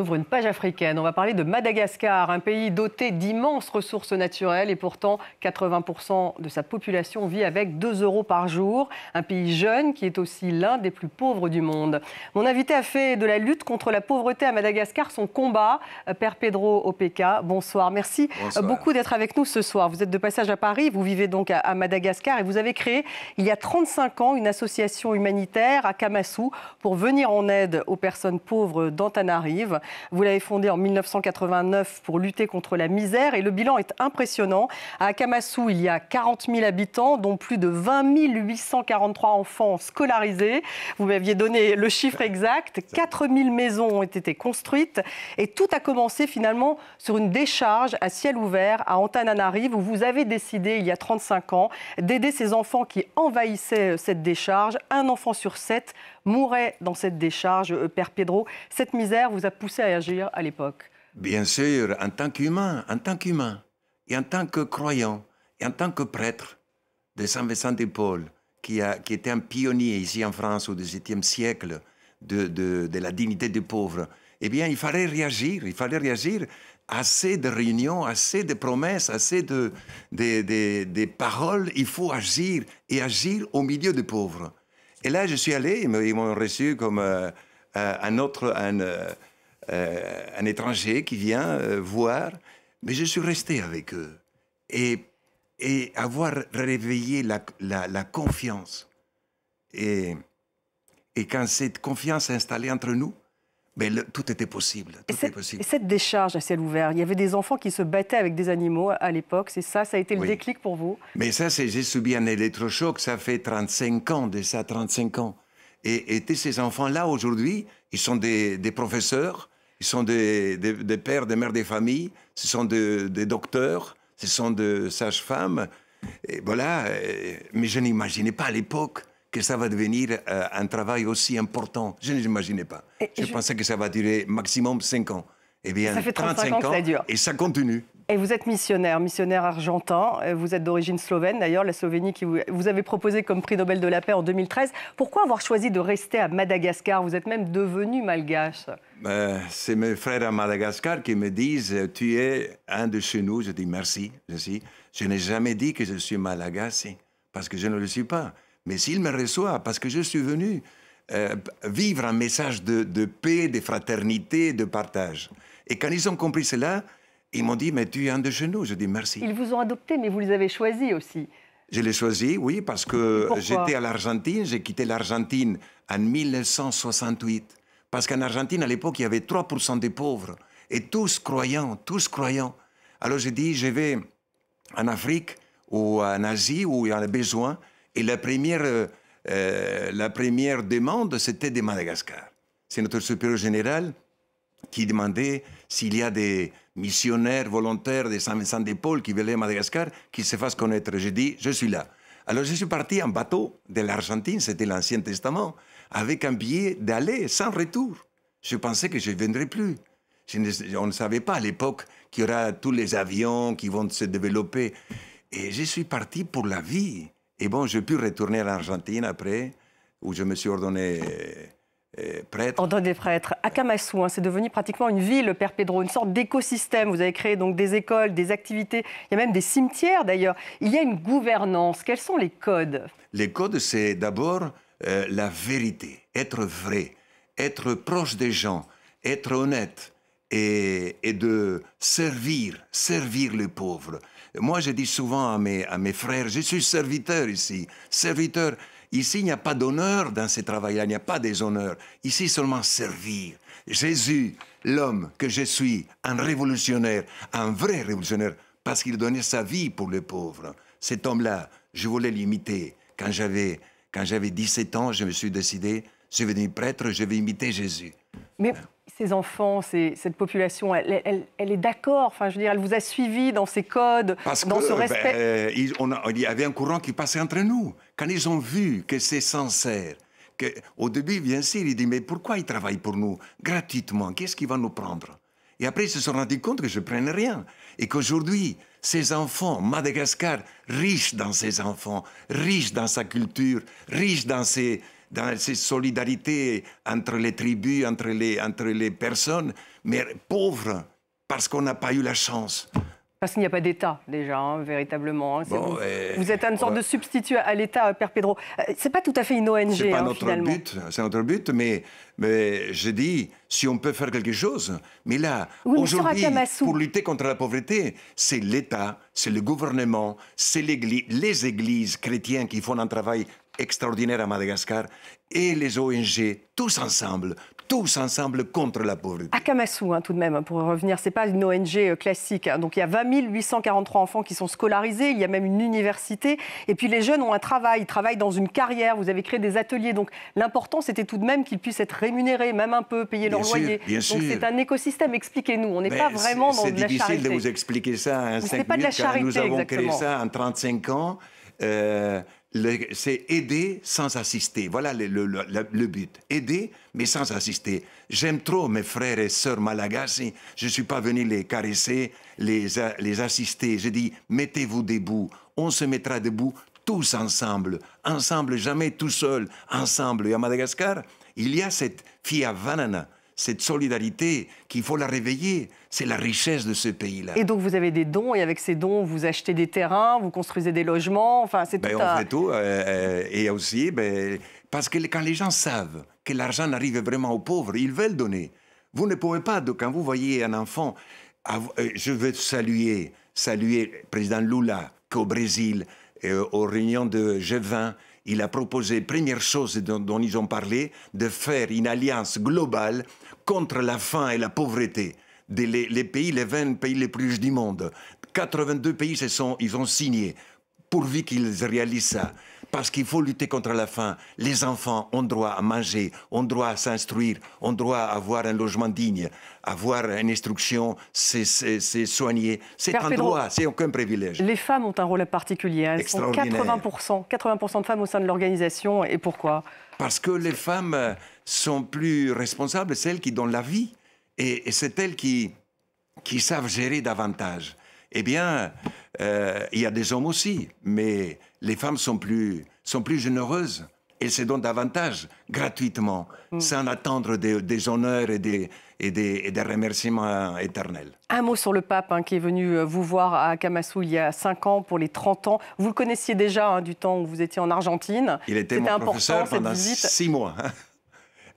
ouvre une page africaine. On va parler de Madagascar, un pays doté d'immenses ressources naturelles et pourtant 80% de sa population vit avec 2 € par jour. Un pays jeune qui est aussi l'un des plus pauvres du monde. Mon invité a fait de la lutte contre la pauvreté à Madagascar son combat. Père Pedro Opeka, bonsoir. Merci beaucoup d'être avec nous ce soir. Vous êtes de passage à Paris, vous vivez donc à Madagascar et vous avez créé il y a 35 ans une association humanitaire à Kamassou pour venir en aide aux personnes pauvres d'Antananarive. Vous l'avez fondée en 1989 pour lutter contre la misère et le bilan est impressionnant. À Kamassou, il y a 40 000 habitants, dont plus de 20 843 enfants scolarisés. Vous m'aviez donné le chiffre exact. 4 000 maisons ont été construites et tout a commencé finalement sur une décharge à ciel ouvert à Antananarive où vous avez décidé il y a 35 ans d'aider ces enfants qui envahissaient cette décharge. Un enfant sur 7 mourait dans cette décharge. Père Pedro, cette misère vous a poussé à agir à l'époque? Bien sûr, en tant qu'humain, et en tant que croyant, et en tant que prêtre de Saint Vincent de Paul, qui était un pionnier ici en France au XVIIe siècle de la dignité des pauvres, eh bien, il fallait réagir. Assez de réunions, assez de promesses, assez de paroles. Il faut agir, et agir au milieu des pauvres. Et là, je suis allé, ils m'ont reçu comme un étranger qui vient voir, mais je suis resté avec eux. Et avoir réveillé la confiance. Et quand cette confiance s'est installée entre nous, tout était possible. Et cette décharge à ciel ouvert, il y avait des enfants qui se battaient avec des animaux à l'époque, c'est ça? Ça a été le déclic pour vous? Mais ça, j'ai subi un électrochoc, ça fait 35 ans de ça, 35 ans. Et ces enfants-là, aujourd'hui, ils sont des professeurs, ils sont des pères, des mères des familles, ce sont des docteurs, ce sont des sages-femmes. Et voilà, mais je n'imaginais pas à l'époque que ça va devenir un travail aussi important. Je ne l'imaginais pas. Je pensais que ça va durer maximum 5 ans. Eh bien, ça fait 35 ans que ça dure. Et ça continue. Et vous êtes missionnaire argentin. Vous êtes d'origine slovène, d'ailleurs, la Slovénie qui vous avez proposé comme prix Nobel de la paix en 2013. Pourquoi avoir choisi de rester à Madagascar? Vous êtes même devenu malgache. C'est mes frères à Madagascar qui me disent « Tu es un de chez nous ». Je dis « Merci, Je n'ai jamais dit que je suis malagasy, parce que je ne le suis pas. Mais s'ils me reçoivent, parce que je suis venu vivre un message de paix, de fraternité, de partage. Et quand ils ont compris cela, ils m'ont dit, mais tu es un de chez nous. Je dis merci. Ils vous ont adopté, mais vous les avez choisis aussi. Je les ai choisis, oui, parce que j'étais à l'Argentine. J'ai quitté l'Argentine en 1968. Parce qu'en Argentine, à l'époque, il y avait 3% des pauvres. Et tous croyants, Alors j'ai dit, je vais en Afrique ou en Asie où il y a besoin. Et la première demande, c'était de Madagascar. C'est notre supérieur général qui demandait s'il y a des missionnaires volontaires de Saint Vincent de Paul qui veulent à Madagascar, qu'ils se fassent connaître. J'ai dit, je suis là. Alors je suis parti en bateau de l'Argentine, c'était l'Ancien Testament, avec un billet d'aller sans retour. Je pensais que je ne viendrais plus. On ne savait pas à l'époque qu'il y aura tous les avions qui vont se développer. Et je suis parti pour la vie. Et bon, j'ai pu retourner à l'Argentine après, où je me suis ordonné prêtre. Ordonné prêtre. À Kamassou, c'est devenu pratiquement une ville, Père Pedro, une sorte d'écosystème. Vous avez créé donc des écoles, des activités, il y a même des cimetières d'ailleurs. Il y a une gouvernance. Quels sont les codes? Les codes, c'est d'abord la vérité, être vrai, être proche des gens, être honnête et de servir les pauvres. Moi, je dis souvent à mes frères, je suis serviteur ici. Serviteur, ici, il n'y a pas d'honneur dans ce travail-là, il n'y a pas des honneurs. Ici, seulement servir. Jésus, l'homme que je suis, un révolutionnaire, un vrai révolutionnaire, parce qu'il donnait sa vie pour les pauvres. Cet homme-là, je voulais l'imiter. Quand j'avais 17 ans, je me suis décidé, je vais devenir prêtre, je vais imiter Jésus. Mais ces enfants, cette population, elle est d'accord. Enfin, je veux dire, elle vous a suivi dans ces codes, dans ce respect. Il y avait un courant qui passait entre nous. Quand ils ont vu que c'est sincère, au début, bien sûr, ils disent, mais pourquoi ils travaillent pour nous gratuitement? Qu'est-ce qu'ils vont nous prendre? Et après, ils se sont rendus compte que je ne prenais rien. Et qu'aujourd'hui, ces enfants, Madagascar, riche dans ses enfants, riche dans sa culture, riche dans dans ces solidarités entre les tribus, entre les personnes, mais pauvres parce qu'on n'a pas eu la chance. Parce qu'il n'y a pas d'État, déjà, hein, véritablement. Hein. Bon, vous êtes une sorte de substitut à l'État, Père Pedro. C'est pas tout à fait une ONG, c'est pas finalement. C'est notre but, mais je dis, si on peut faire quelque chose, mais là, oui, aujourd'hui, pour lutter contre la pauvreté, c'est l'État, c'est le gouvernement, c'est les églises chrétiennes qui font un travail extraordinaire à Madagascar, et les ONG, tous ensemble contre la pauvreté. Akamasu, hein, tout de même, pour revenir, ce n'est pas une ONG classique. Hein. Donc il y a 20 843 enfants qui sont scolarisés, il y a même une université. Et puis les jeunes ont un travail, ils travaillent dans une carrière, vous avez créé des ateliers. Donc l'important, c'était tout de même qu'ils puissent être rémunérés, même un peu, payer leur loyer. Bien sûr. Donc c'est un écosystème, expliquez-nous. On n'est pas vraiment dans de la charité. C'est difficile de vous expliquer ça en 5 minutes, car nous avons créé ça en 35 ans. C'est aider sans assister. Voilà le but. Aider, mais sans assister. J'aime trop mes frères et sœurs malagasy. Je ne suis pas venu les caresser, les assister. Je dis, mettez-vous debout. On se mettra debout tous ensemble. Ensemble, jamais tout seul. Ensemble. Et à Madagascar, il y a cette fille à Vanana, cette solidarité qu'il faut la réveiller. C'est la richesse de ce pays-là. Et donc vous avez des dons, et avec ces dons, vous achetez des terrains, vous construisez des logements, enfin c'est tout on fait tout, et aussi, parce que quand les gens savent que l'argent arrive vraiment aux pauvres, ils veulent donner. Vous ne pouvez pas, quand vous voyez un enfant, je veux saluer le président Lula, qu'au Brésil, aux réunions de G20, il a proposé, première chose dont ils ont parlé, de faire une alliance globale contre la faim et la pauvreté. Les pays, les 20 pays les plus riches du monde, 82 pays ils ont signé, pourvu qu'ils réalisent ça. Parce qu'il faut lutter contre la faim. Les enfants ont droit à manger, ont droit à s'instruire, ont droit à avoir un logement digne, avoir une instruction, c'est soigner. C'est un droit, c'est aucun privilège. Les femmes ont un rôle particulier. Elles sont 80% de femmes au sein de l'organisation. Et pourquoi? Parce que les femmes sont plus responsables, celles qui donnent la vie. Et c'est elles qui savent gérer davantage. Eh bien, il y a des hommes aussi, mais les femmes sont plus généreuses. Elles se donnent davantage, gratuitement, sans attendre des honneurs et des remerciements éternels. Un mot sur le pape qui est venu vous voir à Akamasu il y a 5 ans pour les 30 ans. Vous le connaissiez déjà du temps où vous étiez en Argentine. Il était mon professeur pendant 6 mois.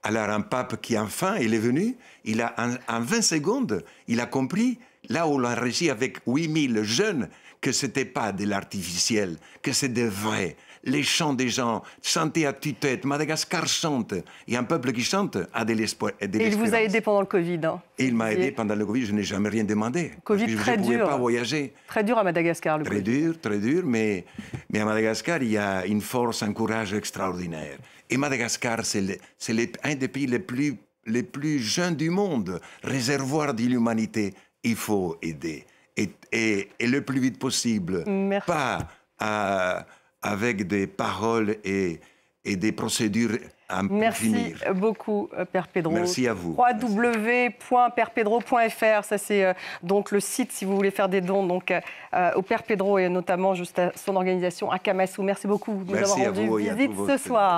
Alors un pape qui enfin, il est venu, il a en 20 secondes, il a compris, là où l'on a réussi avec 8000 jeunes, que ce n'était pas de l'artificiel, que c'est de vrai. Les chants des gens, chanter à tue-tête, Madagascar chante, et un peuple qui chante a de l'espoir. Et il vous a aidé pendant le Covid. Et il m'a aidé pendant le Covid, je n'ai jamais rien demandé. Covid parce que très dur. Je ne pouvais pas voyager. Très dur à Madagascar, le Covid. Très dur, mais à Madagascar, il y a une force, un courage extraordinaire. Et Madagascar, c'est un des pays les plus jeunes du monde, réservoir de l'humanité. Il faut aider. Et le plus vite possible. Merci. Pas avec des paroles et des procédures à Merci beaucoup, Père Pedro. Merci à vous. www.perpedro.fr, ça c'est donc le site si vous voulez faire des dons donc, au Père Pedro et notamment juste à son organisation Akamasu. Merci beaucoup de nous avoir rendu visite ce soir.